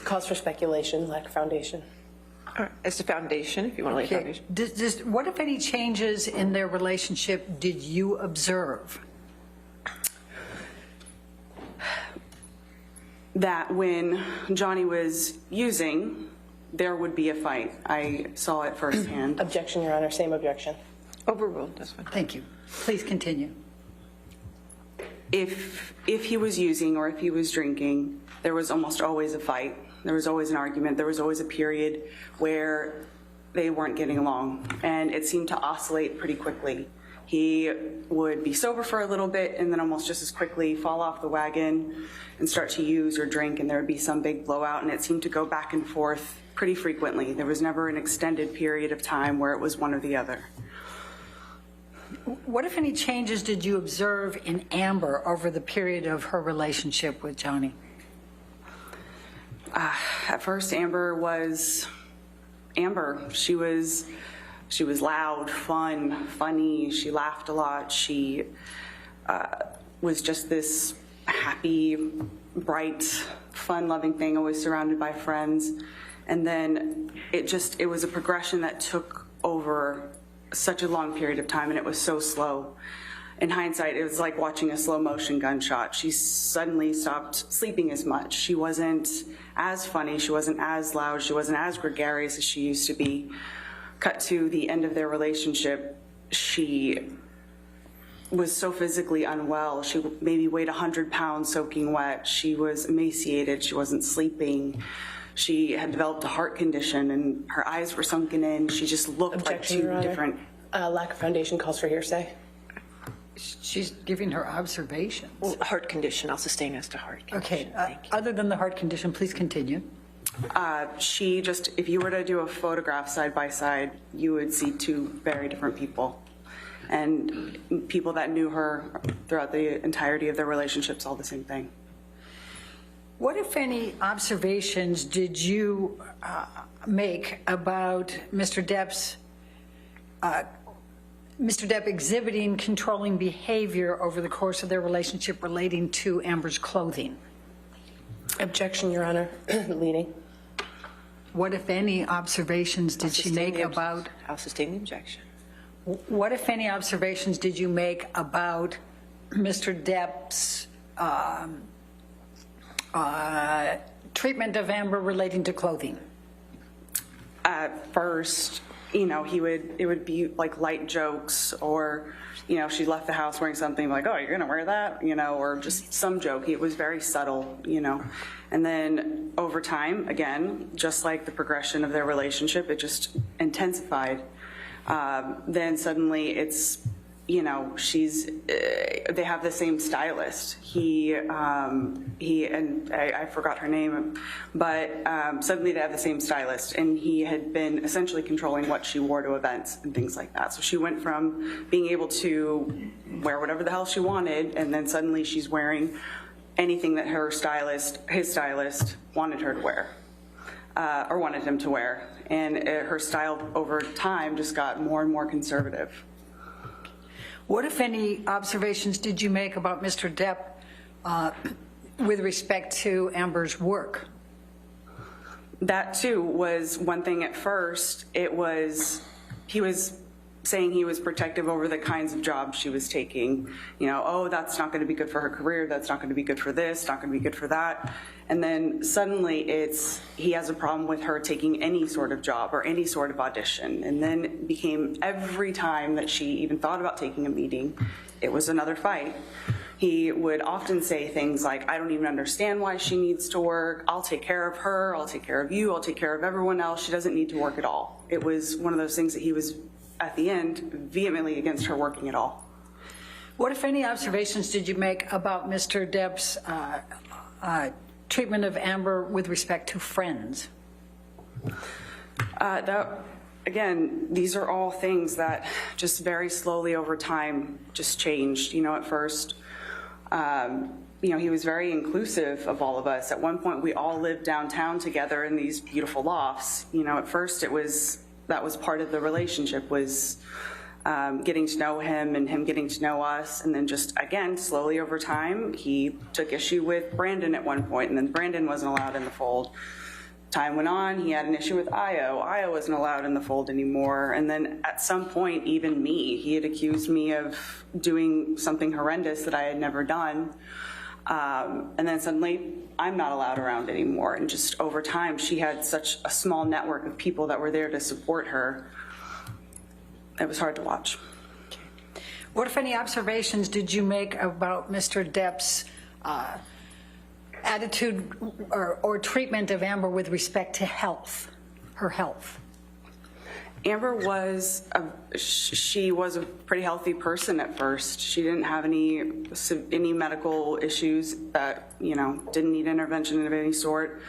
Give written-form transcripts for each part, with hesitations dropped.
Cause for speculation, lack of foundation. All right. As to foundation, if you want to lay foundation. What, if any, changes in their relationship did you observe? That when Johnny was using, there would be a fight. I saw it firsthand. Objection, Your Honor. Same objection. Overruled. That's fine. Thank you. Please continue. If he was using or if he was drinking, there was almost always a fight. There was always an argument. There was always a period where they weren't getting along, and it seemed to oscillate pretty quickly. He would be sober for a little bit and then almost just as quickly fall off the wagon and start to use or drink, and there would be some big blowout, and it seemed to go back and forth pretty frequently. There was never an extended period of time where it was one or the other. What, if any, changes did you observe in Amber over the period of her relationship with Johnny? At first, Amber was Amber. She was loud, fun, funny. She laughed a lot. She was just this happy, bright, fun-loving thing, always surrounded by friends. And then it was a progression that took over such a long period of time, and it was so slow. In hindsight, it was like watching a slow-motion gunshot. She suddenly stopped sleeping as much. She wasn't as funny. She wasn't as loud. She wasn't as gregarious as she used to be. Cut to the end of their relationship, she was so physically unwell. She maybe weighed 100 pounds soaking wet. She was emaciated. She wasn't sleeping. She had developed a heart condition, and her eyes were sunken in. She just looked Objection, like two different. Lack of foundation calls for hearsay. She's giving her observations. Well, heart condition. I'll sustain as to heart condition. Okay. Thank you. Other than the heart condition, please continue. She just, if you were to do a photograph side by side, you would see two very different people. And people that knew her throughout the entirety of their relationships, all the same thing. What, if any, observations did you make about Mr. Depp exhibiting controlling behavior over the course of their relationship relating to Amber's clothing? Objection, Your Honor. Leading. What, if any, observations did she make about? I'll sustain the objection. What, if any, observations did you make about Mr. Depp's treatment of Amber relating to clothing? At first, it would be like light jokes, or, she left the house wearing something like, oh, you're going to wear that, or just some joke. It was very subtle, And then over time, again, just like the progression of their relationship, it just intensified. Then suddenly it's, they have the same stylist. He and I forgot her name, but suddenly they have the same stylist, and he had been essentially controlling what she wore to events and things like that. So she went from being able to wear whatever the hell she wanted, and then suddenly she's wearing anything that his stylist wanted her to wear, or wanted him to wear. And her style over time just got more and more conservative. What, if any, observations did you make about Mr. Depp with respect to Amber's work? That too was one thing. At first, he was saying he was protective over the kinds of jobs she was taking. Oh, that's not going to be good for her career. That's not going to be good for this, not going to be good for that. And then suddenly he has a problem with her taking any sort of job or any sort of audition. And then it became every time that she even thought about taking a meeting, it was another fight. He would often say things like, I don't even understand why she needs to work. I'll take care of her. I'll take care of you. I'll take care of everyone else. She doesn't need to work at all. It was one of those things that he was, at the end, vehemently against her working at all. What, if any, observations did you make about Mr. Depp's treatment of Amber with respect to friends? Again, these are all things that just very slowly over time just changed. At first, he was very inclusive of all of us. At one point, we all lived downtown together in these beautiful lofts. At first that was part of the relationship, was getting to know him and him getting to know us. And then just, again, slowly over time, he took issue with Brandon at one point, and then Brandon wasn't allowed in the fold. time went on, he had an issue with Io. Io wasn't allowed in the fold anymore. And then at some point, even me, he had accused me of doing something horrendous that I had never done. And then suddenly, I'm not allowed around anymore. And just over time, she had such a small network of people that were there to support her. It was hard to watch. What, if any, observations did you make about Mr. Depp's attitude or treatment of Amber with respect to health, her health? Amber was she was a pretty healthy person at first. She didn't have any medical issues that, you know, didn't need intervention of any sort.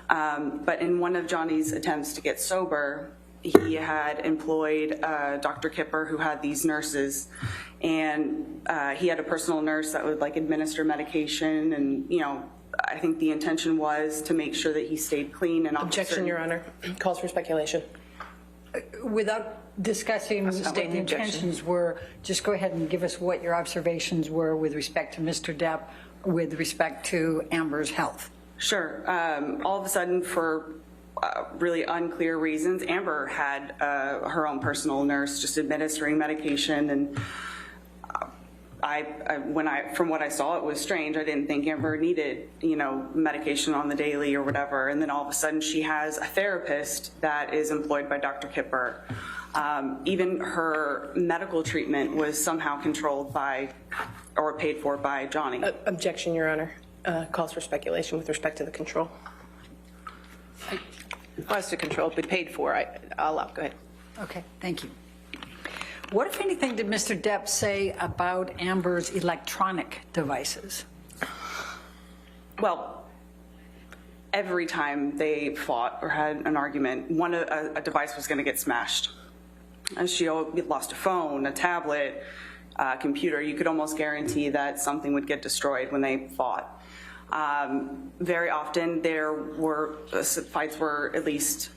But in one of Johnny's attempts to get sober, he had employed Dr. Kipper, who had these nurses, and he had a personal nurse that would like administer medication, and, you know, I think the intention was to make sure that he stayed clean and Objection, Your Honor. Calls for speculation. Without discussing what the intentions were, just go ahead and give us what your observations were with respect to Mr. Depp, with respect to Amber's health. Sure. All of a sudden, for really unclear reasons, Amber had her own personal nurse just administering medication, and from what I saw, it was strange. I didn't think Amber needed, you know, medication on the daily or whatever. And then all of a sudden she has a therapist that is employed by Dr. Kipper. Even her medical treatment was somehow controlled by or paid for by Johnny. Objection, Your Honor. Calls for speculation with respect to the control. Was to control, but paid for. I'll allow. Go ahead. Okay, thank you. What, if anything, did Mr. Depp say about Amber's electronic devices? Well, every time they fought or had an argument, a device was going to get smashed. And she lost a phone, a tablet, a computer. You could almost guarantee that something would get destroyed when they fought. Very often fights were at least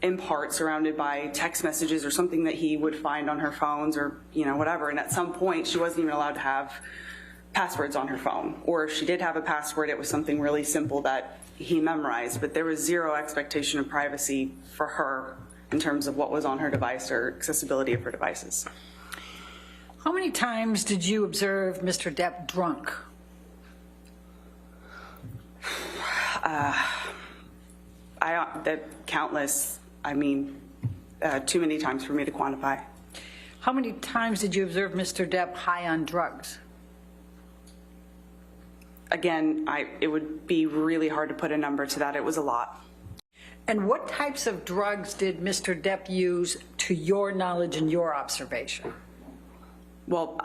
in part surrounded by text messages or something that he would find on her phones, or, you know, whatever. And at some point she wasn't even allowed to have passwords on her phone, or if she did have a password, it was something really simple that he memorized. But there was zero expectation of privacy for her in terms of what was on her device or accessibility of her devices. How many times did you observe Mr. Depp drunk? Countless. I mean, too many times for me to quantify. How many times did you observe Mr. Depp high on drugs? Again, it would be really hard to put a number to that. It was a lot. And what types of drugs did Mr. Depp use, to your knowledge and your observation? Well,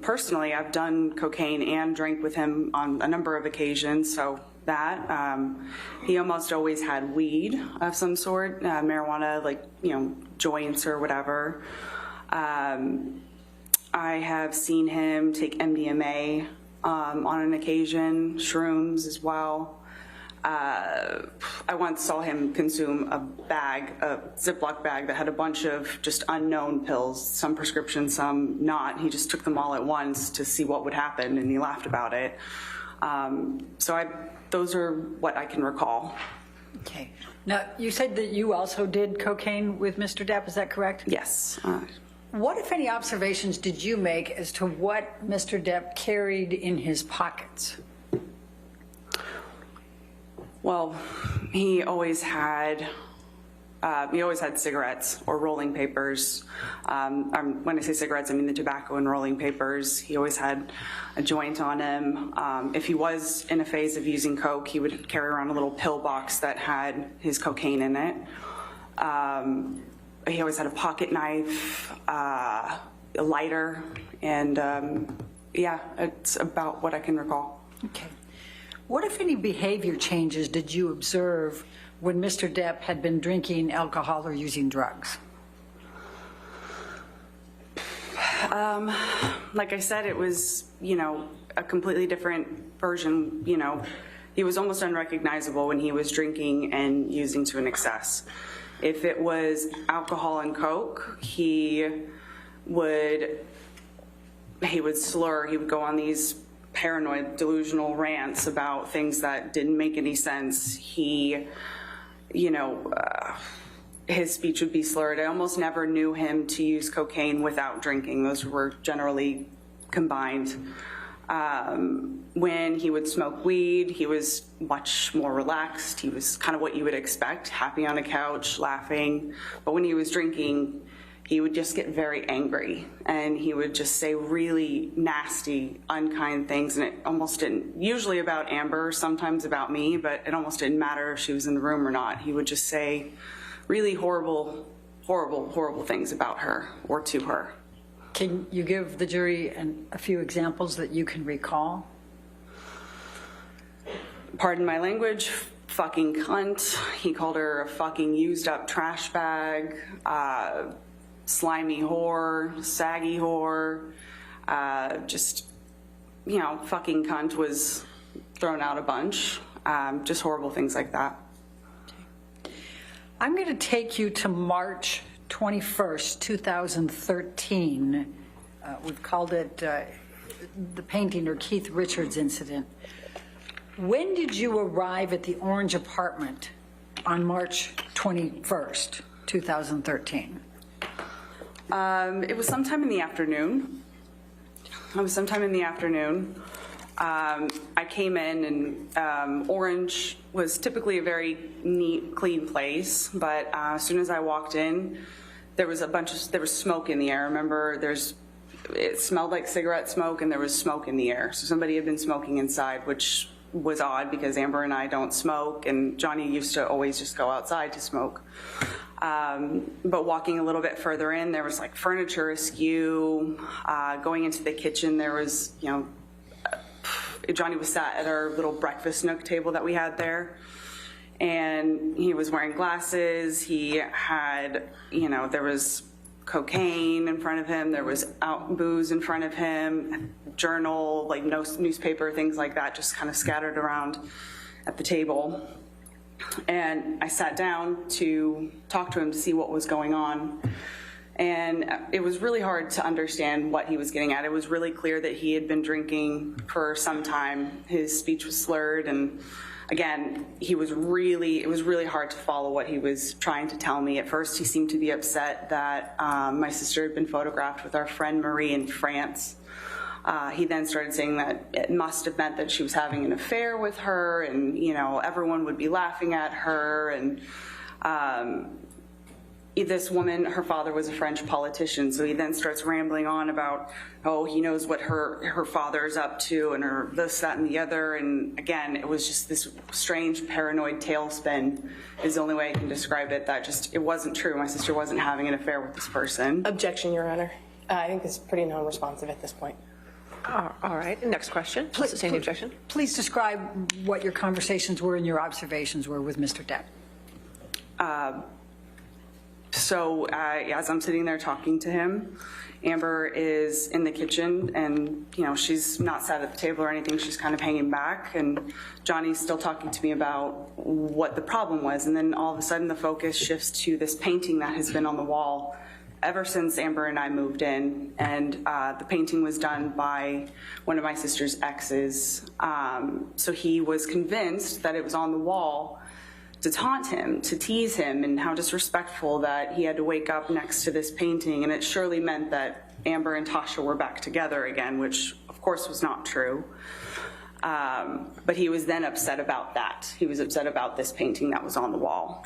personally, I've done cocaine and drank with him on a number of occasions, so that. He almost always had weed of some sort, marijuana, like, you know, joints or whatever. I have seen him take MDMA on an occasion, shrooms as well. I once saw him consume a Ziploc bag that had a bunch of just unknown pills, some prescription, some not. He just took them all at once to see what would happen, and he laughed about it. Those are what I can recall. Okay. Now, you said that you also did cocaine with Mr. Depp, is that correct? Yes. What, if any, observations did you make as to what Mr. Depp carried in his pockets? Well, he always had cigarettes or rolling papers. When I say cigarettes, I mean the tobacco and rolling papers. He always had a joint on him. If he was in a phase of using coke, he would carry around a little pill box that had his cocaine in it. He always had a pocket knife, a lighter, and yeah, it's about what I can recall. Okay. What, if any, behavior changes did you observe when Mr. Depp had been drinking alcohol or using drugs? Like I said, it was, you know, a completely different version. You know, he was almost unrecognizable when he was drinking and using to an excess. If it was alcohol and coke, he would slur. He would go on these paranoid, delusional rants about things that didn't make any sense. He his speech would be slurred. I almost never knew him to use cocaine without drinking. Those were generally combined. When he would smoke weed, he was much more relaxed. He was kind of what you would expect, happy on a couch, laughing. But when he was drinking, he would just get very angry, and he would just say really nasty, unkind things, and it almost didn't, usually about Amber, sometimes about me, but it almost didn't matter if she was in the room or not. He would just say really horrible, horrible, horrible things about her or to her. Can you give the jury a few examples that you can recall? Pardon my language, fucking cunt. He called her a fucking used up trash bag, slimy whore, saggy whore, fucking cunt was thrown out a bunch, just horrible things like that. I'm going to take you to March 21st, 2013. We've called it the painting or Keith Richards incident. When did you arrive at the Orange apartment on March 21st, 2013? It was sometime in the afternoon. I came in, and Orange was typically a very neat, clean place, but as soon as I walked in, there was smoke in the air. Remember, it smelled like cigarette smoke, and there was smoke in the air. So somebody had been smoking inside, which was odd because Amber and I don't smoke, and Johnny used to always just go outside to smoke. But walking a little bit further in, there was like furniture askew. Going into the kitchen, there was, Johnny was sat at our little breakfast nook table that we had there, and he was wearing glasses. He had, there was cocaine in front of him. There was booze in front of him, journal, like no newspaper, things like that, just kind of scattered around at the table. And I sat down to talk to him to see what was going on. And it was really hard to understand what he was getting at. It was really clear that he had been drinking for some time. His speech was slurred, and again, it was really hard to follow what he was trying to tell me. At first, he seemed to be upset that my sister had been photographed with our friend Marie in France. He then started saying that it must have meant that she was having an affair with her, and everyone would be laughing at her. And this woman, her father was a French politician, so he then starts rambling on about, he knows what her father's up to, and her this, that, and the other. And again, it was just this strange paranoid tailspin is the only way I can describe it. It wasn't true. My sister wasn't having an affair with this person. Objection, Your Honor. I think this is pretty non-responsive at this point. All right, next question. Sustain the objection. Please describe what your conversations were and your observations were with Mr. Depp. So as I'm sitting there talking to him, Amber is in the kitchen, and she's not sat at the table or anything. She's kind of hanging back, and Johnny's still talking to me about what the problem was. And then all of a sudden the focus shifts to this painting that has been on the wall ever since Amber and I moved in. And the painting was done by one of my sister's exes. So he was convinced that it was on the wall to taunt him, to tease him, and how disrespectful that he had to wake up next to this painting. And it surely meant that Amber and Tasha were back together again, which of course was not true. But he was then upset about that. He was upset about this painting that was on the wall.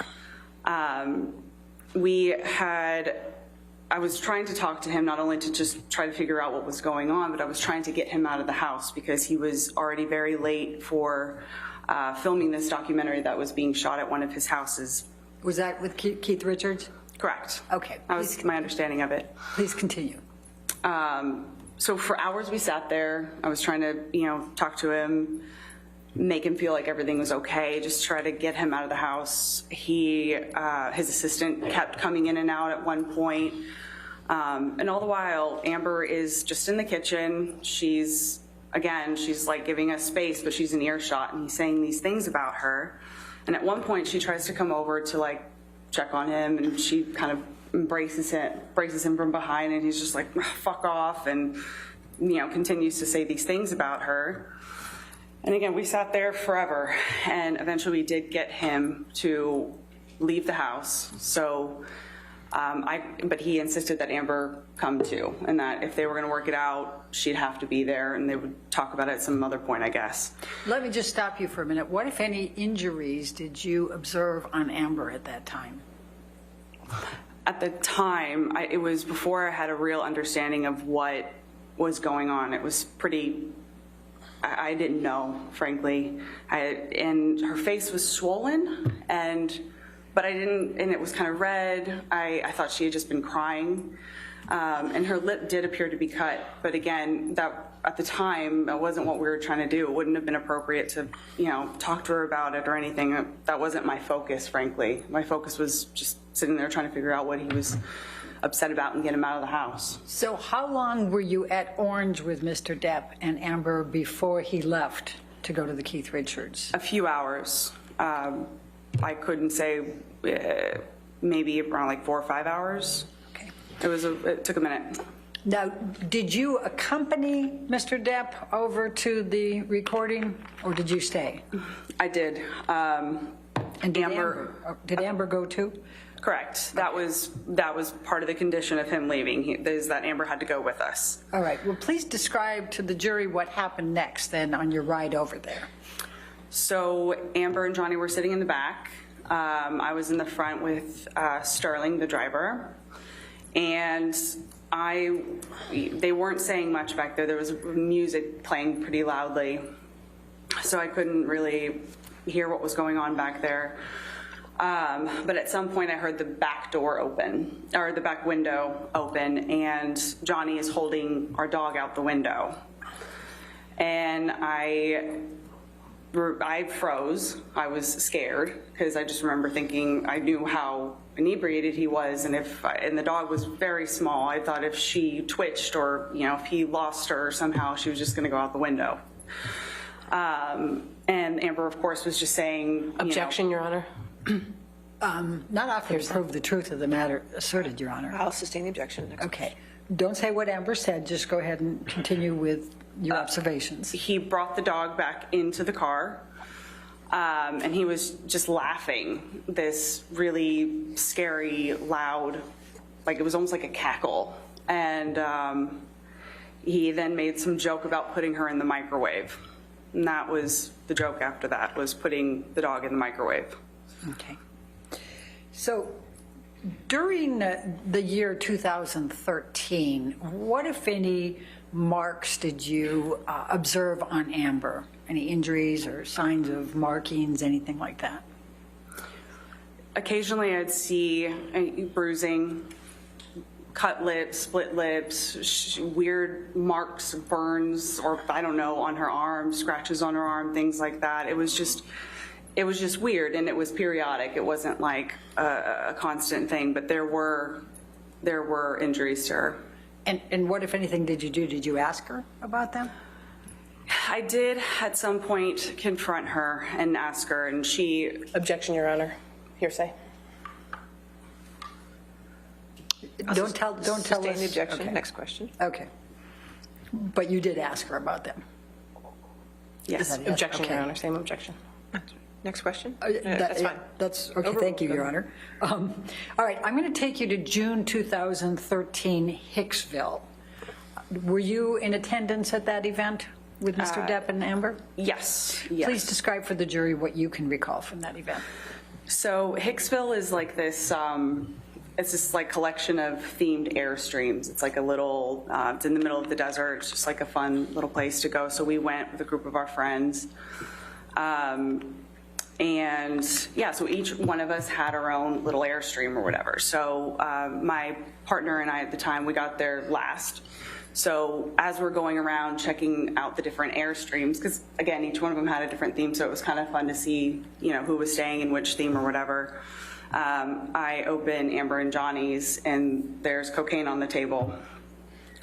I was trying to talk to him, not only to just try to figure out what was going on, but I was trying to get him out of the house because he was already very late for filming this documentary that was being shot at one of his houses. Was that with Keith Richards? Correct. Okay. That was my understanding of it. Please continue. So for hours we sat there. I was trying to, talk to him, make him feel like everything was okay, just try to get him out of the house. His assistant kept coming in and out at one point. And all the while, Amber is just in the kitchen. She's like giving us space, but she's in earshot, and he's saying these things about her. And at one point, she tries to come over to like check on him, and she kind of braces him from behind, and he's just like, fuck off, and continues to say these things about her. And again, we sat there forever, and eventually we did get him to leave the house. So, but he insisted that Amber come too, and that if they were going to work it out, she'd have to be there, and they would talk about it at some other point, I guess. Let me just stop you for a minute. What, if any, injuries did you observe on Amber at that time? At the time, it was before I had a real understanding of what was going on. It was pretty, I didn't know, frankly. And her face was swollen, but I didn't, and it was kind of red. I thought she had just been crying. And her lip did appear to be cut, but again, that at the time, that wasn't what we were trying to do. It wouldn't have been appropriate to, talk to her about it or anything. That wasn't my focus, frankly. My focus was just sitting there trying to figure out what he was upset about and get him out of the house. So how long were you at Orange with Mr. Depp and Amber before he left to go to the Keith Richards? A few hours. I couldn't say, maybe around like 4 or 5 hours. Okay. It took a minute. Now, did you accompany Mr. Depp over to the recording, or did you stay? I did. And did Amber go too? Correct. That was part of the condition of him leaving, is that Amber had to go with us. All right. Well, please describe to the jury what happened next then on your ride over there. So Amber and Johnny were sitting in the back. I was in the front with Sterling, the driver. And they weren't saying much back there. There was music playing pretty loudly, so I couldn't really hear what was going on back there. But at some point I heard the back door open, or the back window open, and Johnny is holding our dog out the window. And I froze. I was scared because I just remember thinking, I knew how inebriated he was, and the dog was very small. I thought if she twitched or if he lost her somehow, she was just going to go out the window. And Amber, of course, was just saying, Objection, Your Honor. Not often to prove the truth of the matter asserted, Your Honor. I'll sustain the objection. Next. Okay. Don't say what Amber said. Just go ahead and continue with your observations. He brought the dog back into the car, and he was just laughing, this really scary, loud, like it was almost like a cackle. And he then made some joke about putting her in the microwave. And that was the joke after that, was putting the dog in the microwave. Okay. So during the year 2013, what, if any, marks did you observe on Amber? Any injuries or signs of markings, anything like that? Occasionally I'd see bruising, cut lips, split lips, weird marks, burns, or I don't know, on her arm, scratches on her arm, things like that. It was just weird, and it was periodic. It wasn't like a constant thing, but there were injuries to her. And what, if anything, did you do? Did you ask her about them? I did at some point confront her and ask her, and she... Objection, Your Honor. Hearsay. Don't tell us. Sustain the objection. Okay. Next question. Okay. But you did ask her about them? Yes. Is that it? Objection, Okay. Your Honor. Same objection. Next question. That's fine. That's okay. Thank you, Your Honor. All right, I'm going to take you to June 2013, Hicksville. Were you in attendance at that event with Mr. Depp and Amber? Yes. Please describe for the jury what you can recall from that event. So Hicksville is like this, it's this like collection of themed Airstreams. It's like a little, it's in the middle of the desert. It's just like a fun little place to go. So we went with a group of our friends. And yeah, so each one of us had our own little Airstream or whatever. So my partner and I at the time, we got there last. So as we're going around checking out the different Airstreams, because again, each one of them had a different theme, so it was kind of fun to see, who was staying in which theme or whatever. I open Amber and Johnny's, and there's cocaine on the table.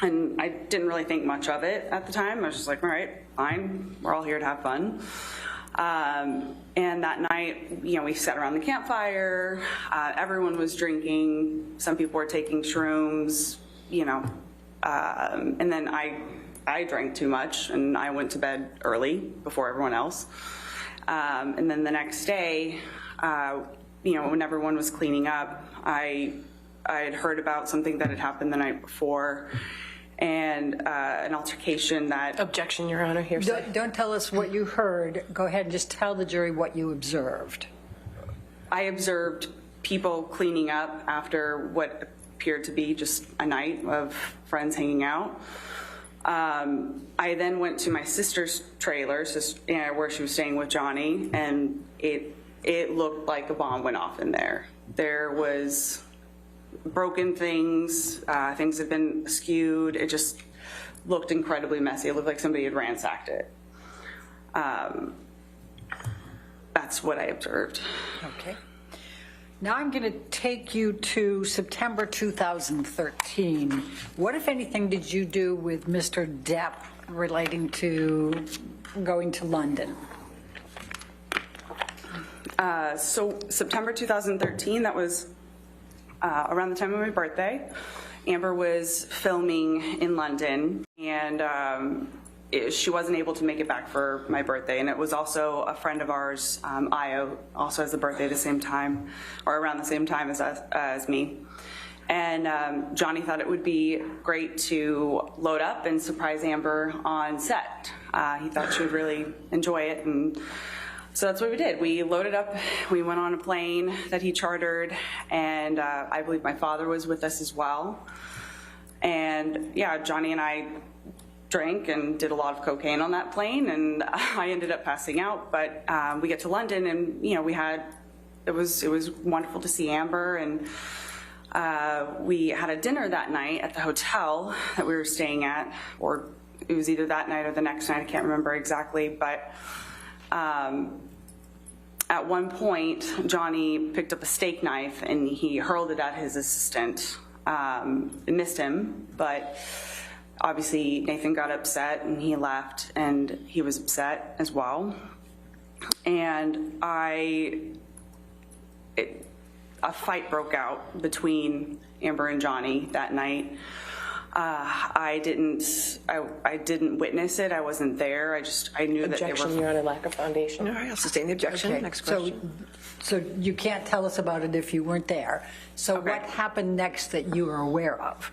And I didn't really think much of it at the time. I was just like, all right, fine, we're all here to have fun. And that night, we sat around the campfire, everyone was drinking, some people were taking shrooms, and then I drank too much, and I went to bed early before everyone else. And then the next day, When everyone was cleaning up, I had heard about something that had happened the night before, and an altercation that... Objection, Your Honor, hearsay. Don't tell us what you heard. Go ahead and just tell the jury what you observed. I observed people cleaning up after what appeared to be just a night of friends hanging out. I then went to my sister's trailer, where she was staying with Johnny, and it looked like a bomb went off in there. There was broken things, things had been skewed. It just looked incredibly messy. It looked like somebody had ransacked it. That's what I observed. Okay. Now I'm going to take you to September 2013. What, if anything, did you do with Mr. Depp relating to going to London? So September 2013, that was around the time of my birthday. Amber was filming in London, and she wasn't able to make it back for my birthday. And it was also a friend of ours, Io, also has a birthday the same time, or around the same time as me. And Johnny thought it would be great to load up and surprise Amber on set. He thought she would really enjoy it, and so that's what we did. We loaded up, we went on a plane that he chartered, and I believe my father was with us as well. And yeah, Johnny and I drank and did a lot of cocaine on that plane, and I ended up passing out. But we get to London, and it was wonderful to see Amber, and we had a dinner that night at the hotel that we were staying at, or it was either that night or the next night, I can't remember exactly, but at one point, Johnny picked up a steak knife and he hurled it at his assistant. It missed him, but obviously Nathan got upset and he left, and he was upset as well. And a fight broke out between Amber and Johnny that night. I didn't witness it. I wasn't there. I knew that they Objection, were... Your Honor, lack of foundation. All right, I'll sustain the objection. Okay, Next question. So you can't tell us about it if you weren't there. So Okay. what happened next that you were aware of?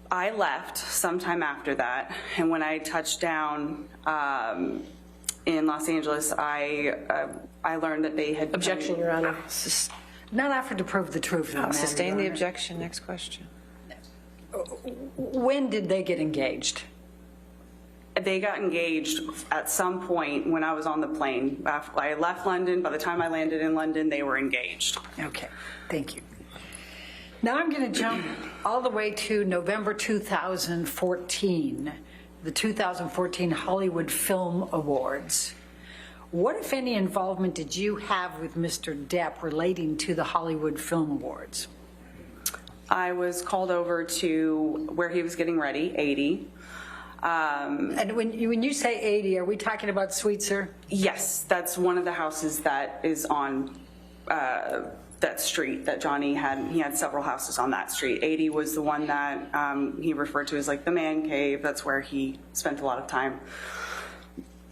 I left sometime after that, and when I touched down in Los Angeles, I learned that they had... Objection, Your Honor. Not offered to prove the truth of the I'll matter, sustain Your the Honor. objection. Next question. When did they get engaged? They got engaged at some point when I was on the plane. After I left London, by the time I landed in London, they were engaged. Okay, thank you. Now I'm going to jump all the way to November 2014, the 2014 Hollywood Film Awards. What, if any, involvement did you have with Mr. Depp relating to the Hollywood Film Awards? I was called over to where he was getting ready, 80. And when you say 80, are we talking about Sweetser? Yes, that's one of the houses that is on that street that Johnny had. He had several houses on that street. 80 was the one that he referred to as like the man cave. That's where he spent a lot of time.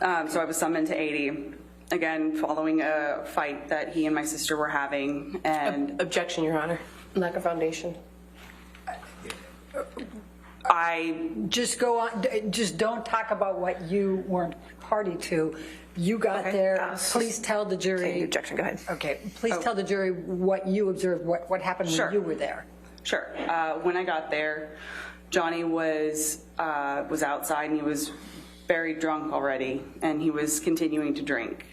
So I was summoned to 80, again, following a fight that he and my sister were having. And Objection, Your Honor. Lack of foundation. Just go on, just don't talk about what you weren't party to. You got Okay. there, please tell the Sustain the jury. objection. Go ahead. Okay, please tell the jury what you observed, what happened Sure. when you were there. Sure. When I got there, Johnny was outside, and he was very drunk already, and he was continuing to drink.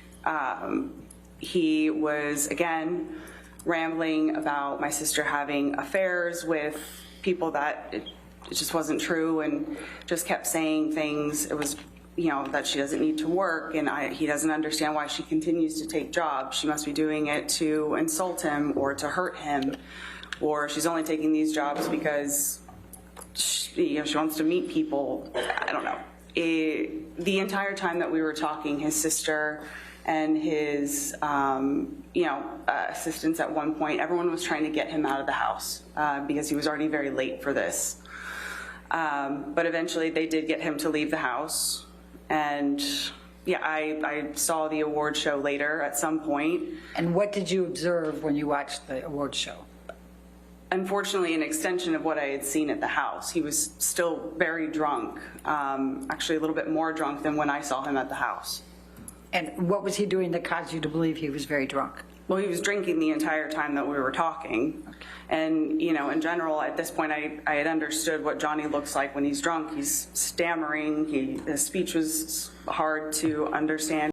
He was, again, rambling about my sister having affairs with people that it just wasn't true, and just kept saying things. It was, that she doesn't need to work, and he doesn't understand why she continues to take jobs. She must be doing it to insult him or to hurt him, or she's only taking these jobs because she wants to meet people. I don't know. The entire time that we were talking, his sister and his assistants at one point, everyone was trying to get him out of the house because he was already very late for this. But eventually they did get him to leave the house, and Yeah, I saw the award show later at some point. And what did you observe when you watched the award show? Unfortunately, an extension of what I had seen at the house. He was still very drunk, actually a little bit more drunk than when I saw him at the house. And what was he doing that caused you to believe he was very drunk? Well, he was drinking the entire time that we were talking. And, you know, in general, at this point, I had understood what Johnny looks like when he's drunk. He's stammering. His speech was hard to understand.